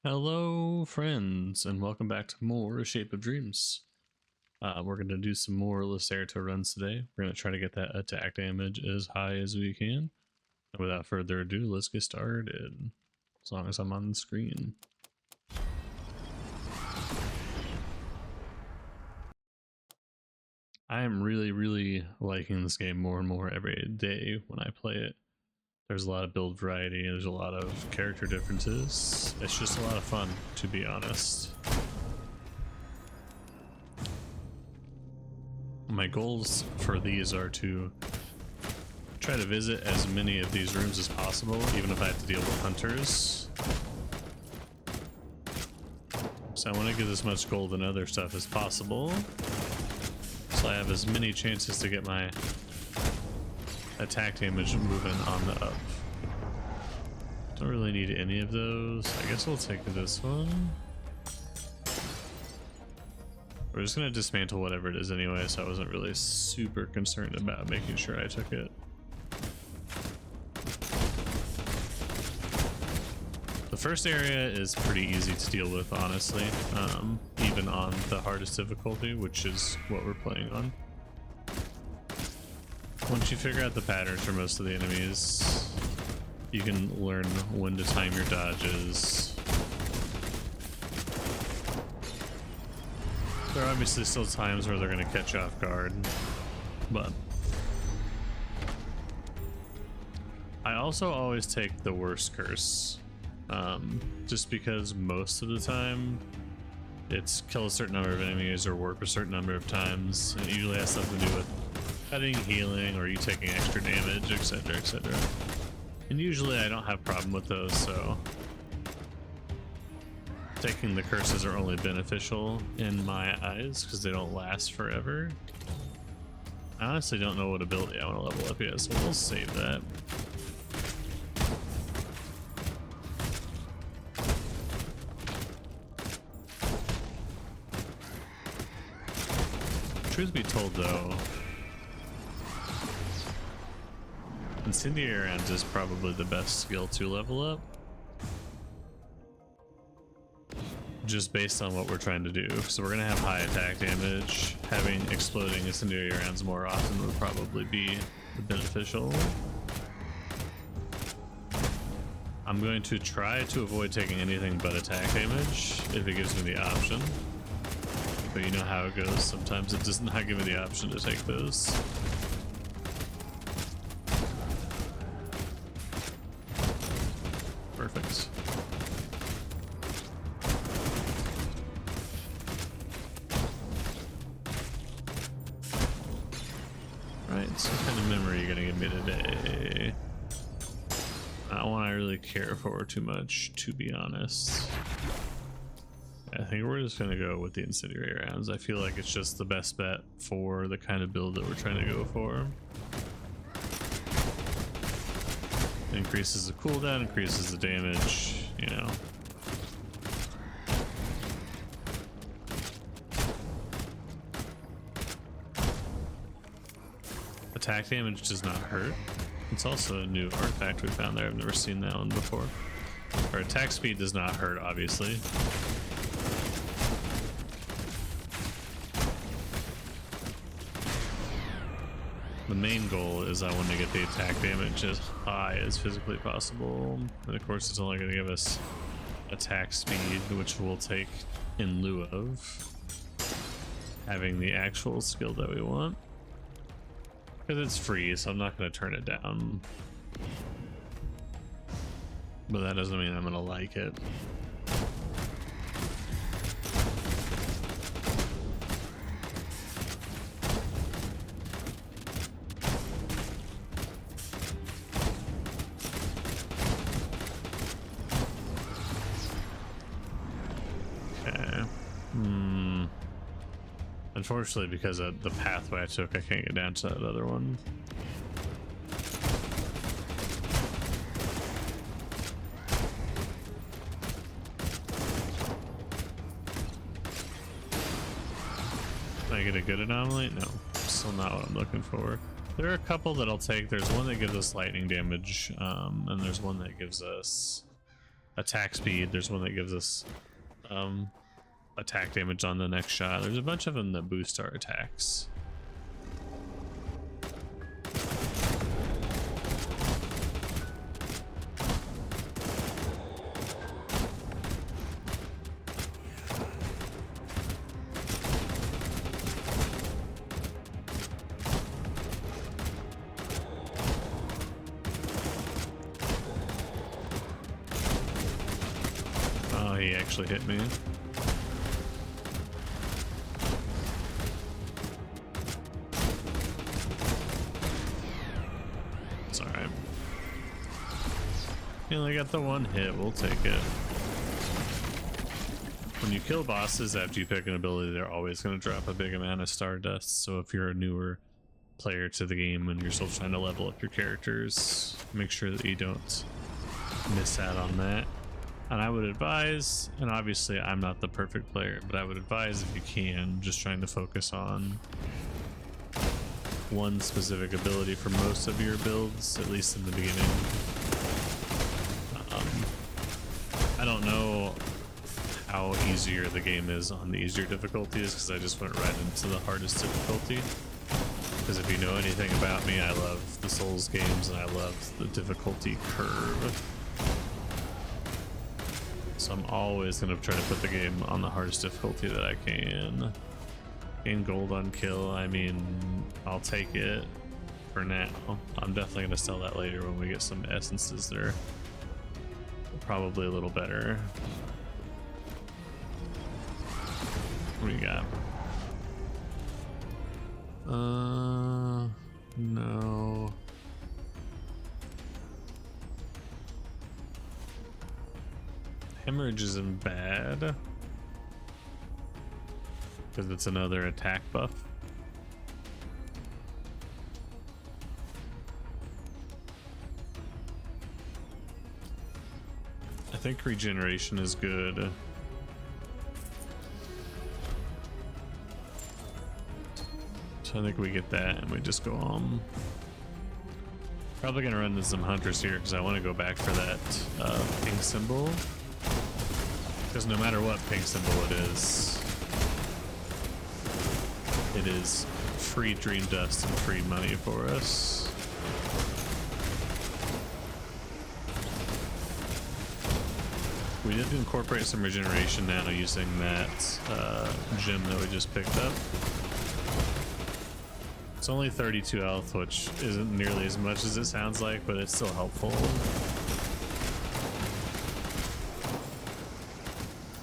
Hello, friends, and welcome back to more Shape of Dreams. We're going to do some more Lacerta runs today. We're going to try to get that attack damage as high as we can. And without further ado, let's get started. As long as I'm on the screen. I am really liking this game more and more every day when I play it. There's a lot of build variety, there's a lot of character differences. It's just a lot of fun, to be honest. My goals for these are to try to visit as many of these rooms as possible, even if I have to deal with hunters. So I want to get as much gold and other stuff as possible, so I have as many chances to get my attack damage moving on the up. Don't really need any of those. I guess we'll take this one. We're just gonna dismantle whatever it is anyway, so I wasn't really super concerned about making sure I took it. The first area is pretty easy to deal with, honestly, even on the hardest difficulty, which is what we're playing on. Once you figure out the patterns for most of the enemies, you can learn when to time your dodges. There are obviously still times where they're going to catch you off guard, but I also always take the worst curse, just because most of the time it's kill a certain number of enemies or work a certain number of times, and it usually has something to do with cutting, healing, or you taking extra damage, etc, etc. And usually I don't have a problem with those, so taking the curses are only beneficial in my eyes because they don't last forever. I honestly don't know what ability I want to level up yet, so we'll save that. Truth be told though, Incendiary Rounds is probably the best skill to level up, just based on what we're trying to do. So we're gonna have high attack damage. Having exploding incendiary rounds more often would probably be beneficial. I'm going to try to avoid taking anything but attack damage if it gives me the option, but you know how it goes. Sometimes it does not give me the option to take those. Perfect. Right, so what kind of memory are you gonna give me today? Not one I really care for too much, to be honest. I think we're just gonna go with the incendiary rounds. I feel like it's just the best bet for the kind of build that we're trying to go for. Increases the cooldown, increases the damage, you know. Attack damage does not hurt. It's also a new artifact we found there. I've never seen that one before. Our attack speed does not hurt, obviously. The main goal is I want to get the attack damage as high as physically possible. And of course it's only going to give us attack speed, which we'll take in lieu of having the actual skill that we want. Because it's free, so I'm not going to turn it down. But that doesn't mean I'm going to like it. Unfortunately, because of the pathway I took, I can't get down to that other one. Can I get a good anomaly? No, still not what I'm looking for. There are a couple that I'll take. There's one that gives us lightning damage, and there's one that gives us attack speed. There's one that gives us attack damage on the next shot. There's a bunch of them that boost our attacks. He actually hit me. It's alright. You only got the one hit, we'll take it. When you kill bosses after you pick an ability, they're always going to drop a big amount of stardust. So if you're a newer player to the game and you're still trying to level up your characters, make sure that you don't miss out on that. And I would advise, and obviously I'm not the perfect player, but I would advise if you can, just trying to focus on one specific ability for most of your builds, at least in the beginning. I don't know how easier the game is on the easier difficulties, because I just went right into the hardest difficulty. Because if you know anything about me, I love the Souls games and I love the difficulty curve. So I'm always going to try to put the game on the hardest difficulty that I can. Gain gold on kill, I mean, I'll take it for now. I'm definitely going to sell that later when we get some essences that are probably a little better. What do you got? No. Hemorrhage isn't bad because it's another attack buff. I think regeneration is good. So I think we get that and we just go on. Probably gonna run into some hunters here because I want to go back for that pink symbol. Because no matter what pink symbol it is free dream dust and free money for us. We did incorporate some regeneration now using that gem that we just picked up. It's only 32 health, which isn't nearly as much as it sounds like, but it's still helpful.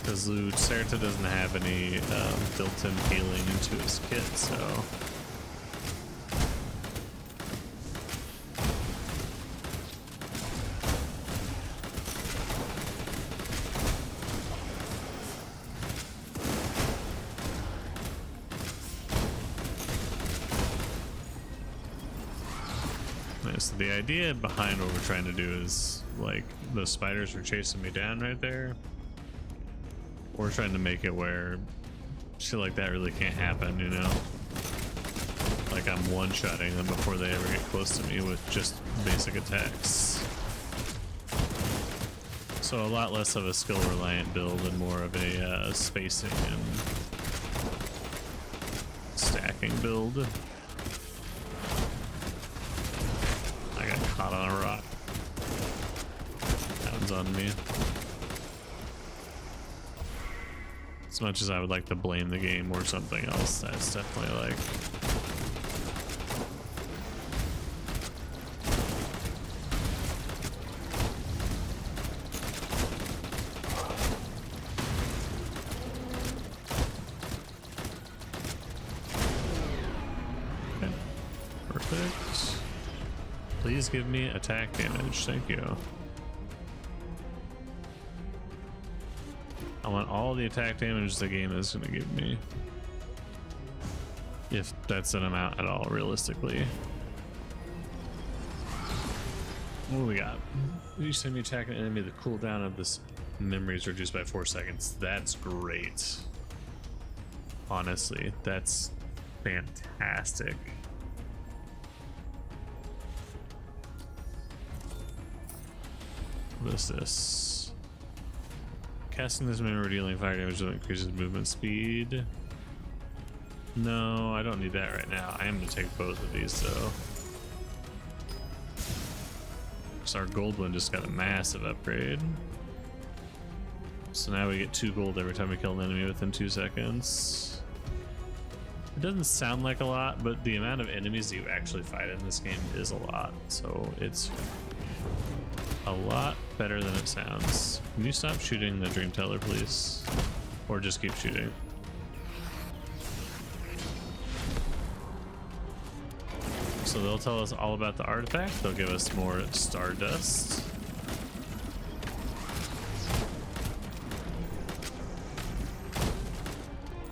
Because Lucerta doesn't have any built-in healing into his kit, so... So the idea behind what we're trying to do is, like, those spiders are chasing me down right there. We're trying to make it where shit like that really can't happen, you know? Like I'm one-shotting them before they ever get close to me with just basic attacks. So a lot less of a skill-reliant build and more of a spacing and stacking build. I got caught on a rock. That one's on me. As much as I would like to blame the game or something else, that's definitely like... Okay. Perfect. Please give me attack damage, thank you. I want all the attack damage the game is going to give me. If that's an amount at all, realistically. What do we got? Each time you attack an enemy, the cooldown of this memory is reduced by 4 seconds. That's great. Honestly, that's fantastic. What is this? Casting this memory dealing fire damage will increases movement speed. No, I don't need that right now. I am going to take both of these though. So our gold one just got a massive upgrade. So now we get 2 gold every time we kill an enemy within 2 seconds. It doesn't sound like a lot, but the amount of enemies that you actually fight in this game is a lot. So it's a lot better than it sounds. Can you stop shooting the Dream Teller, please? Or just keep shooting? So they'll tell us all about the artifact. They'll give us more Stardust.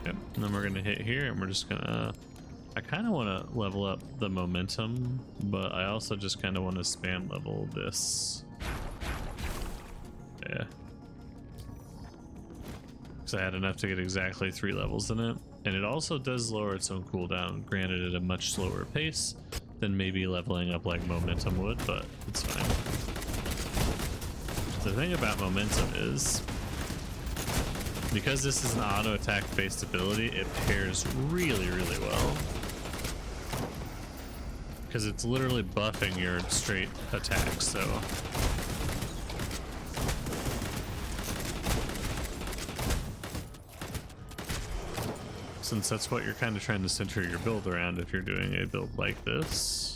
Yep, and then we're gonna hit here and we're just gonna... I kind of want to level up the momentum, but I also just kind of want to spam level this. Yeah. Because I had enough to get exactly 3 levels in it. And it also does lower its own cooldown, granted at a much slower pace than maybe leveling up like momentum would, but it's fine. The thing about momentum is, because this is an auto attack based ability, it pairs really, really well. Because it's literally buffing your straight attacks, so... Since that's what you're kind of trying to center your build around if you're doing a build like this.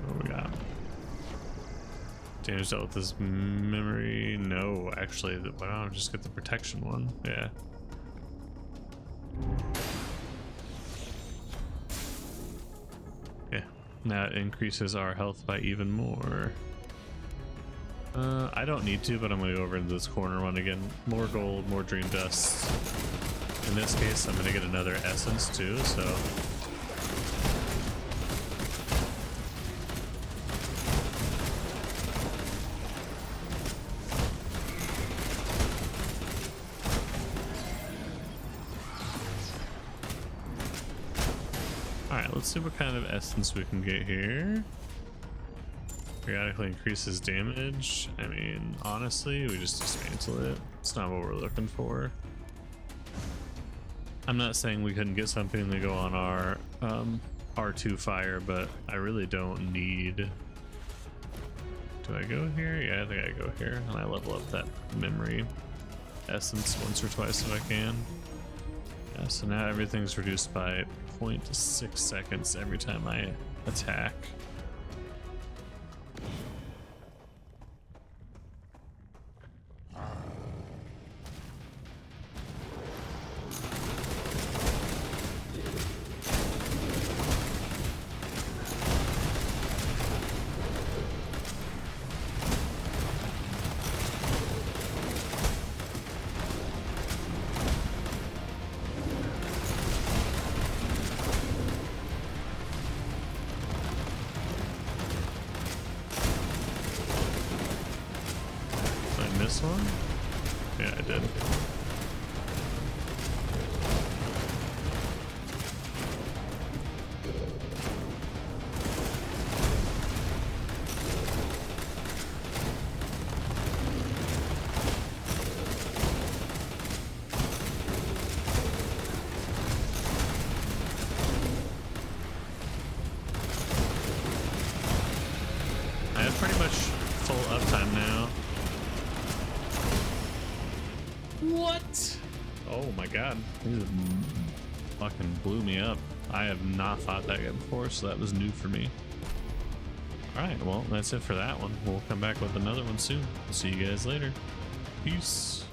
What do we got? Damage dealt with this memory. No, actually, why don't I just get the protection one? Yeah. Yeah, now it increases our health by even more. I don't need to, but I'm gonna go over into this corner one again. More gold, more dream dust. In this case, I'm gonna get another essence too, so... Alright, let's see what kind of essence we can get here. Periodically increases damage. I mean, honestly, we just dismantle it. It's not what we're looking for. I'm not saying we couldn't get something to go on our R2 fire, but I really don't need... Do I go here? Yeah, I think I go here. And I level up that memory essence once or twice if I can. Yeah, so now everything's reduced by 0.6 seconds every time I attack. This one? Yeah, I did. I have pretty much full uptime now. What? Oh my god. This fucking blew me up. I have not fought that guy before, so that was new for me. Alright, well, that's it for that one. We'll come back with another one soon. See you guys later. Peace.